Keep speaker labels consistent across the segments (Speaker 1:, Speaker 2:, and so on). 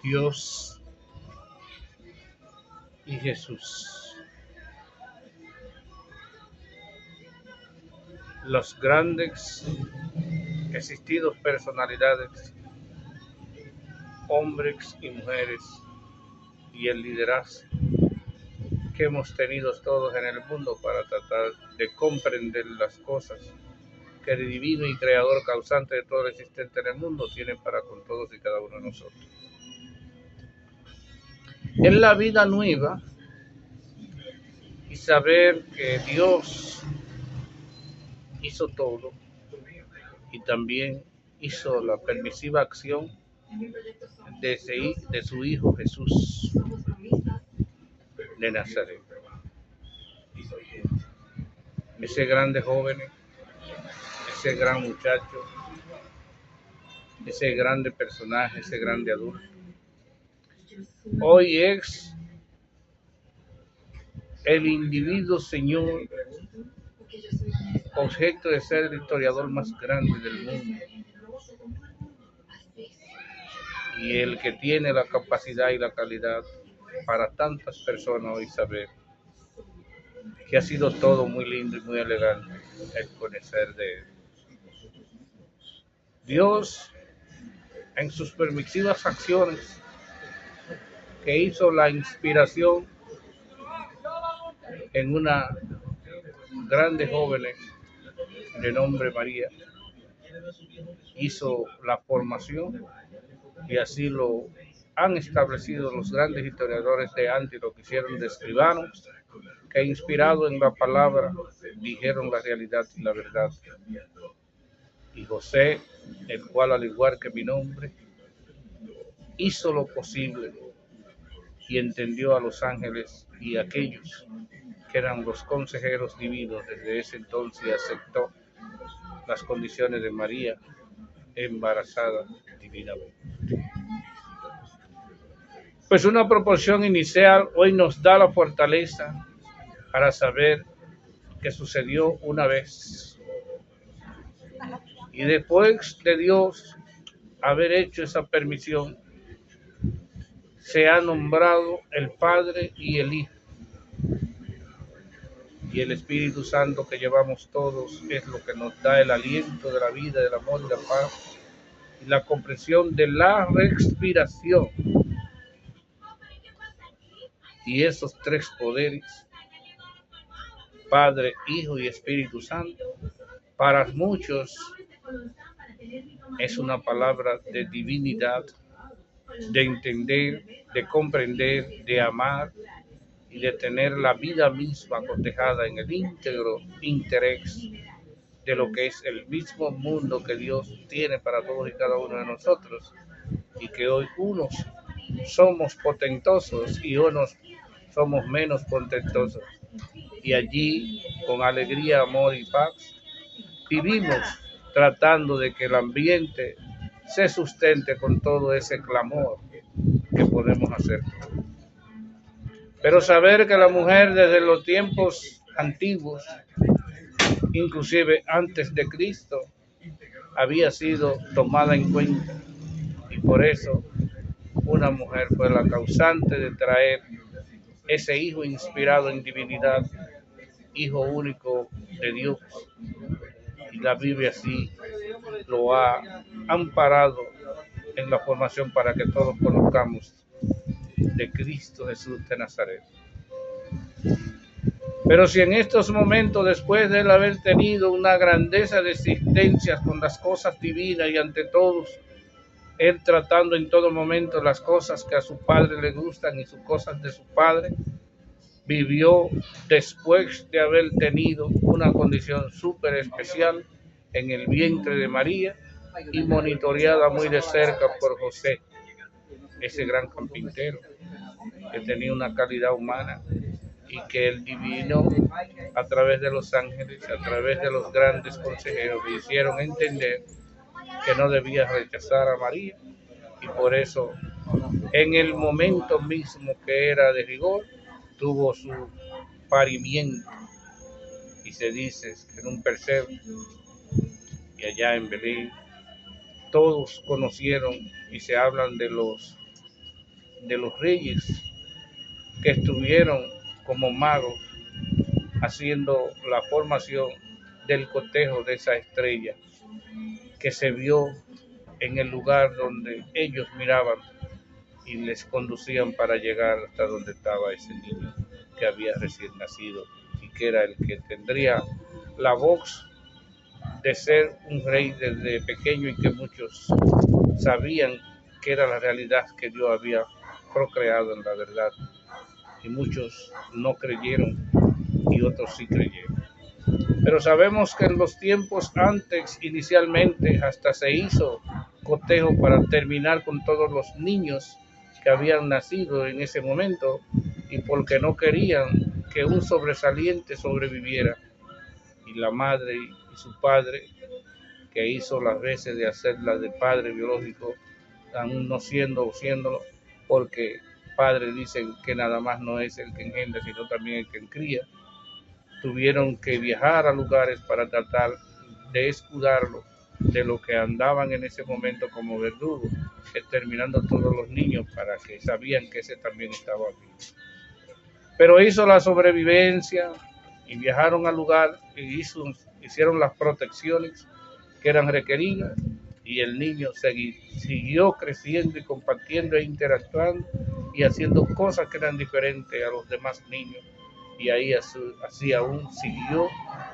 Speaker 1: Dios y Jesús. Los grandes existidos personalidades, hombres y mujeres, y el liderazgo que hemos tenido todos en el mundo para tratar de comprender las cosas que el divino y creador causante de todo lo existente en el mundo tiene para con todos y cada uno de nosotros. En la vida nueva y saber que Dios hizo todo y también hizo la permisiva acción de su Hijo Jesús de Nazaret. Ese grande joven, ese gran muchacho, ese grande personaje, ese grande adulto, hoy es el individuo, Señor, objeto de ser el historiador más grande del mundo y el que tiene la capacidad y la calidad para tantas personas hoy saber que ha sido todo muy lindo y muy elegante el conocer de él. Dios, en sus permisivas acciones, que hizo la inspiración en una grande joven de nombre María, hizo la formación y así lo han establecido los grandes historiadores de antes, lo que hicieron de escribanos, que inspirado en la palabra dijeron la realidad y la verdad. Y José, el cual al igual que mi nombre, hizo lo posible y entendió a los ángeles y aquellos que eran los consejeros divinos. Desde ese entonces aceptó las condiciones de María embarazada divinamente. Pues una proporción inicial hoy nos da la fortaleza para saber que sucedió una vez. Y después de Dios haber hecho esa permisión, se ha nombrado el Padre y el Hijo. Y el Espíritu Santo que llevamos todos es lo que nos da el aliento de la vida, del amor y la paz y la comprensión de la respiración. Y esos tres poderes, Padre, Hijo y Espíritu Santo, para muchos es una palabra de divinidad, de entender, de comprender, de amar y de tener la vida misma cotejada en el íntegro interés de lo que es el mismo mundo que Dios tiene para todos y cada uno de nosotros, y que hoy unos somos potentosos y unos somos menos potentosos, y allí con alegría, amor y paz vivimos tratando de que el ambiente se sustente con todo ese clamor que podemos hacer. Pero saber que la mujer desde los tiempos antiguos, inclusive antes de Cristo, había sido tomada en cuenta, y por eso una mujer fue la causante de traer ese hijo inspirado en divinidad, hijo único de Dios, y la Biblia así lo ha amparado en la formación para que todos conozcamos de Cristo Jesús de Nazaret. Pero si en estos momentos, después de él haber tenido una grandeza de existencias con las cosas divinas y ante todos, él tratando en todo momento las cosas que a su padre le gustan y sus cosas de su padre, vivió después de haber tenido una condición súper especial en el vientre de María y monitoreada muy de cerca por José, ese gran carpintero que tenía una calidad humana y que el divino, a través de los ángeles, a través de los grandes consejeros, le hicieron entender que no debía rechazar a María, y por eso en el momento mismo que era de rigor tuvo su parimiento, y se dice que en un pesebre y allá en Belén todos conocieron y se hablan de los de los reyes que estuvieron como magos haciendo la formación del cotejo de esa estrella que se vio en el lugar donde ellos miraban y les conducían para llegar hasta donde estaba ese niño que había recién nacido y que era el que tendría la voz de ser un rey desde pequeño y que muchos sabían que era la realidad que Dios había procreado en la verdad y muchos no creyeron y otros sí creyeron. Pero sabemos que en los tiempos antes, inicialmente, hasta se hizo cotejo para terminar con todos los niños que habían nacido en ese momento y porque no querían que un sobresaliente sobreviviera. Y la madre y su padre, que hizo las veces de hacerla de padre biológico, aún no siéndolo, porque padre dicen que nada más no es el que engendra, sino también el que cría, tuvieron que viajar a lugares para tratar de escudarlo de lo que andaban en ese momento como verdugos, exterminando a todos los niños para que sabían que ese también estaba aquí. Pero hizo la sobrevivencia y viajaron al lugar y hicieron las protecciones que eran requeridas y el niño siguió creciendo y compartiendo e interactuando y haciendo cosas que eran diferentes a los demás niños y ahí así aún siguió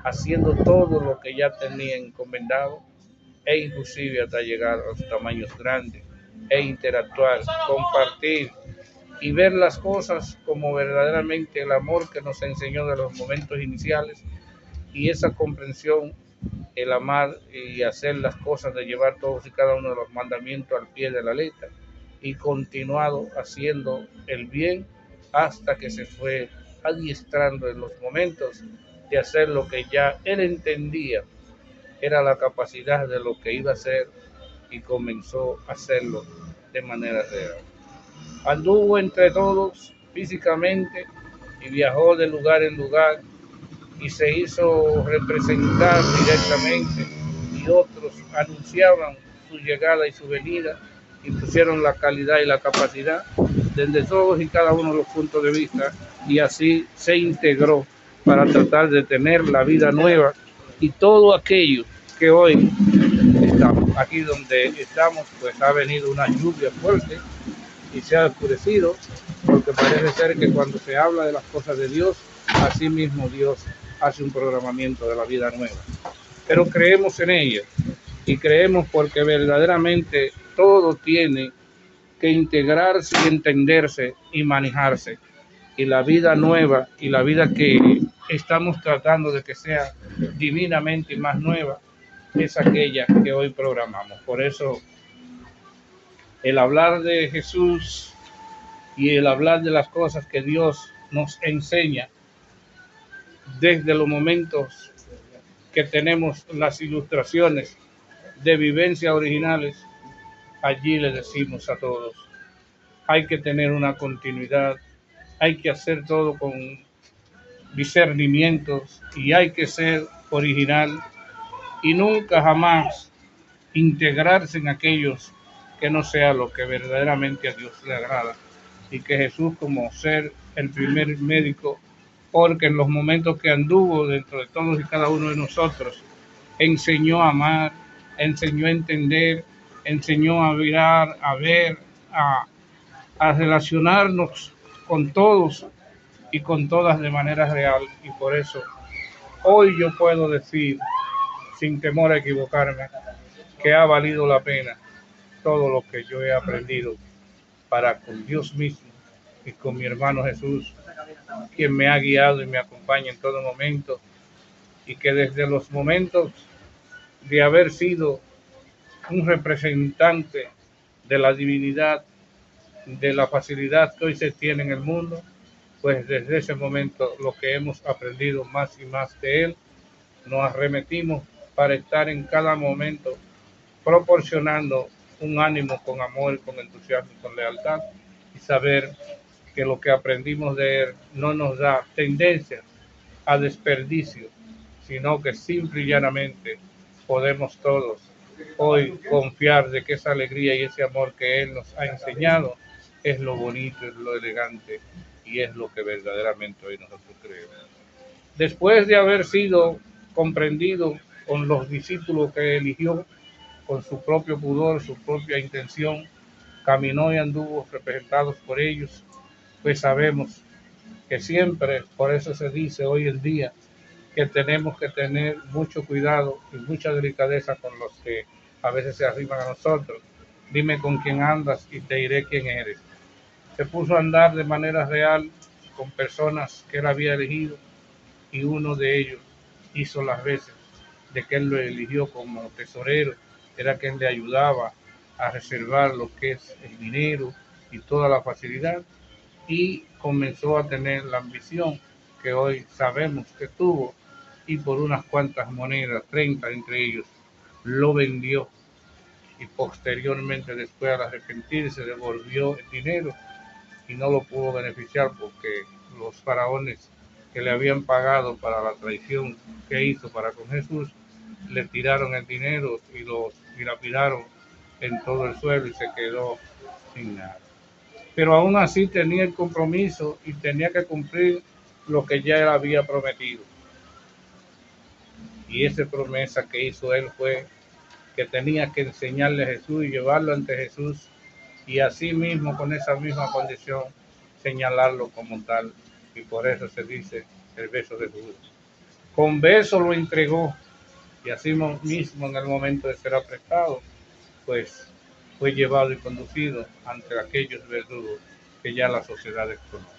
Speaker 1: haciendo todo lo que ya tenía encomendado e inclusive hasta llegar a los tamaños grandes e interactuar, compartir y ver las cosas como verdaderamente el amor que nos enseñó de los momentos iniciales y esa comprensión, el amar y hacer las cosas de llevar todos y cada uno de los mandamientos al pie de la letra y continuado haciendo el bien hasta que se fue adiestrando en los momentos de hacer lo que ya él entendía era la capacidad de lo que iba a hacer y comenzó a hacerlo de manera real. Anduvo entre todos físicamente y viajó de lugar en lugar y se hizo representar directamente y otros anunciaban su llegada y su venida y pusieron la calidad y la capacidad desde todos y cada uno de los puntos de vista y así se integró para tratar de tener la vida nueva y todo aquello que hoy estamos. Aquí donde estamos pues ha venido una lluvia fuerte y se ha oscurecido porque parece ser que cuando se habla de las cosas de Dios, así mismo Dios hace un programamiento de la vida nueva. Pero creemos en ella y creemos porque verdaderamente todo tiene que integrarse y entenderse y manejarse. Y la vida nueva y la vida que estamos tratando de que sea divinamente más nueva es aquella que hoy programamos. Por eso el hablar de Jesús y el hablar de las cosas que Dios nos enseña desde los momentos que tenemos las ilustraciones de vivencia originales, allí le decimos a todos, hay que tener una continuidad, hay que hacer todo con discernimientos y hay que ser original y nunca jamás integrarse en aquellos que no sea lo que verdaderamente a Dios le agrada y que Jesús como ser el primer médico, porque en los momentos que anduvo dentro de todos y cada uno de nosotros, enseñó a amar, enseñó a entender, enseñó a mirar, a ver, a relacionarnos con todos y con todas de manera real. Y por eso hoy yo puedo decir, sin temor a equivocarme, que ha valido la pena todo lo que yo he aprendido para con Dios mismo y con mi hermano Jesús, quien me ha guiado y me acompaña en todo momento, y que desde los momentos de haber sido un representante de la divinidad, de la facilidad que hoy se tiene en el mundo, pues desde ese momento lo que hemos aprendido más y más de él, nos arremetimos para estar en cada momento proporcionando un ánimo con amor, con entusiasmo y con lealtad y saber que lo que aprendimos de él no nos da tendencia a desperdicio, sino que simple y llanamente podemos todos hoy confiar de que esa alegría y ese amor que él nos ha enseñado es lo bonito, es lo elegante y es lo que verdaderamente hoy nosotros creemos. Después de haber sido comprendido con los discípulos que eligió, con su propio pudor, su propia intención, caminó y anduvo representados por ellos, pues sabemos que siempre, por eso se dice hoy en día, que tenemos que tener mucho cuidado y mucha delicadeza con los que a veces se arriman a nosotros. Dime con quién andas y te diré quién eres. Se puso a andar de manera real con personas que él había elegido y uno de ellos hizo las veces de que él lo eligió como tesorero, era quien le ayudaba a reservar lo que es el dinero y toda la facilidad, y comenzó a tener la ambición que hoy sabemos que tuvo, y por unas cuantas monedas, 30 entre ellos, lo vendió, y posteriormente, después al arrepentirse, devolvió el dinero y no lo pudo beneficiar porque los faraones que le habían pagado para la traición que hizo para con Jesús le tiraron el dinero y lo dilapidaron en todo el suelo y se quedó sin nada. Pero aún así tenía el compromiso y tenía que cumplir lo que ya él había prometido. Y esa promesa que hizo él fue que tenía que enseñarle a Jesús y llevarlo ante Jesús, y así mismo, con esa misma condición, señalarlo como tal. Y por eso se dice el beso de Judas. Con beso lo entregó, y así mismo, en el momento de ser aprestado, pues fue llevado y conducido ante aquellos verdugos que ya la sociedad desconoce.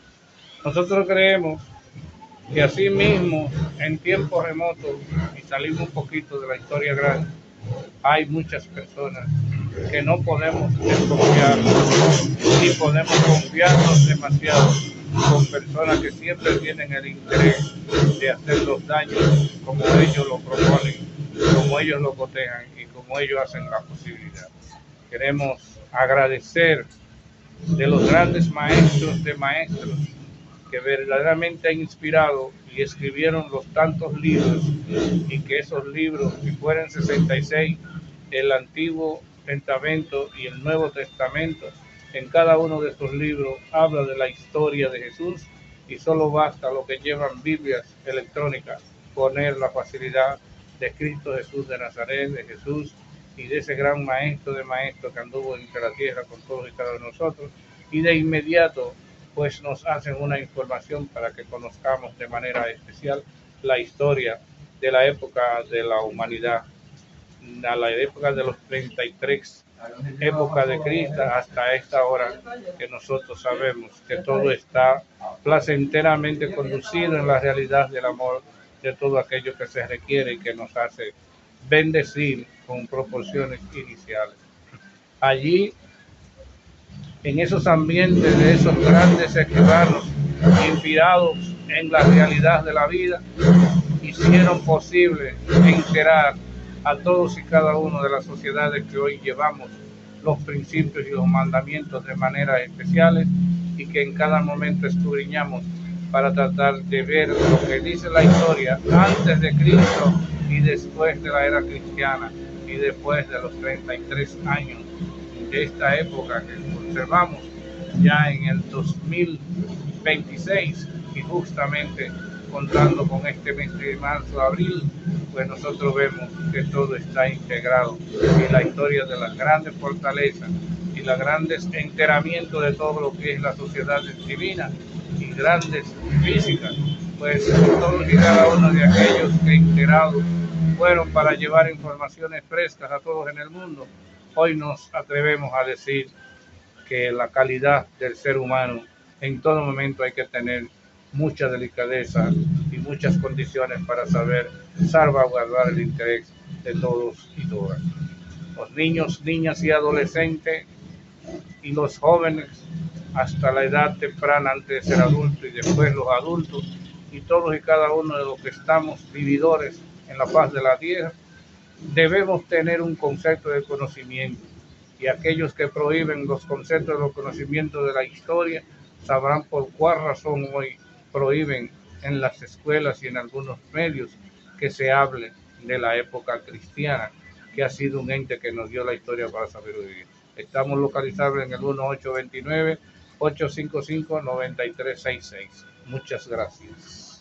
Speaker 1: Nosotros creemos que así mismo, en tiempos remotos, y salimos un poquito de la historia grande, hay muchas personas que no podemos desconfiar y podemos confiarnos demasiado con personas que siempre tienen el interés de hacer los daños como ellos lo proponen, como ellos lo cotejan y como ellos hacen la posibilidad. Queremos agradecer de los grandes maestros de maestros que verdaderamente han inspirado y escribieron los tantos libros, y que esos libros, si fueran 66, el Antiguo Testamento y el Nuevo Testamento, en cada uno de estos libros habla de la historia de Jesús, y solo basta lo que llevan Biblias electrónicas poner la facilidad de Cristo Jesús de Nazaret, de Jesús y de ese gran maestro de maestros que anduvo entre la tierra con todos y cada uno de nosotros, y de inmediato pues nos hacen una información para que conozcamos de manera especial la historia de la época de la humanidad, a la época de los 33, época de Cristo, hasta esta hora que nosotros sabemos que todo está placenteramente conducido en la realidad del amor de todo aquello que se requiere y que nos hace bendecir con proporciones iniciales. Allí, en esos ambientes de esos grandes escribanos inspirados en la realidad de la vida, hicieron posible enterar a todos y cada uno de las sociedades que hoy llevamos los principios y los mandamientos de manera especiales, y que en cada momento escudriñamos para tratar de ver lo que dice la historia antes de Cristo y después de la era cristiana, y después de los 33 años de esta época que conservamos ya en el 2026, y justamente contando con este mes de marzo, abril, pues nosotros vemos que todo está integrado, y la historia de las grandes fortalezas y los grandes enteramientos de todo lo que es la sociedad divina y grandes físicas, pues todos y cada uno de aquellos que integrados fueron para llevar informaciones frescas a todos en el mundo, hoy nos atrevemos a decir que la calidad del ser humano en todo momento hay que tener mucha delicadeza y muchas condiciones para saber salvaguardar el interés de todos y todas. Los niños, niñas y adolescentes y los jóvenes hasta la edad temprana antes de ser adultos, y después los adultos, y todos y cada uno de los que estamos vividores en la faz de la tierra, debemos tener un concepto de conocimiento, y aquellos que prohíben los conceptos de los conocimientos de la historia sabrán por cuál razón hoy prohíben en las escuelas y en algunos medios que se hable de la época cristiana, que ha sido un ente que nos dio la historia para saber vivir. Estamos localizados en el 1829 855-9366. Muchas gracias.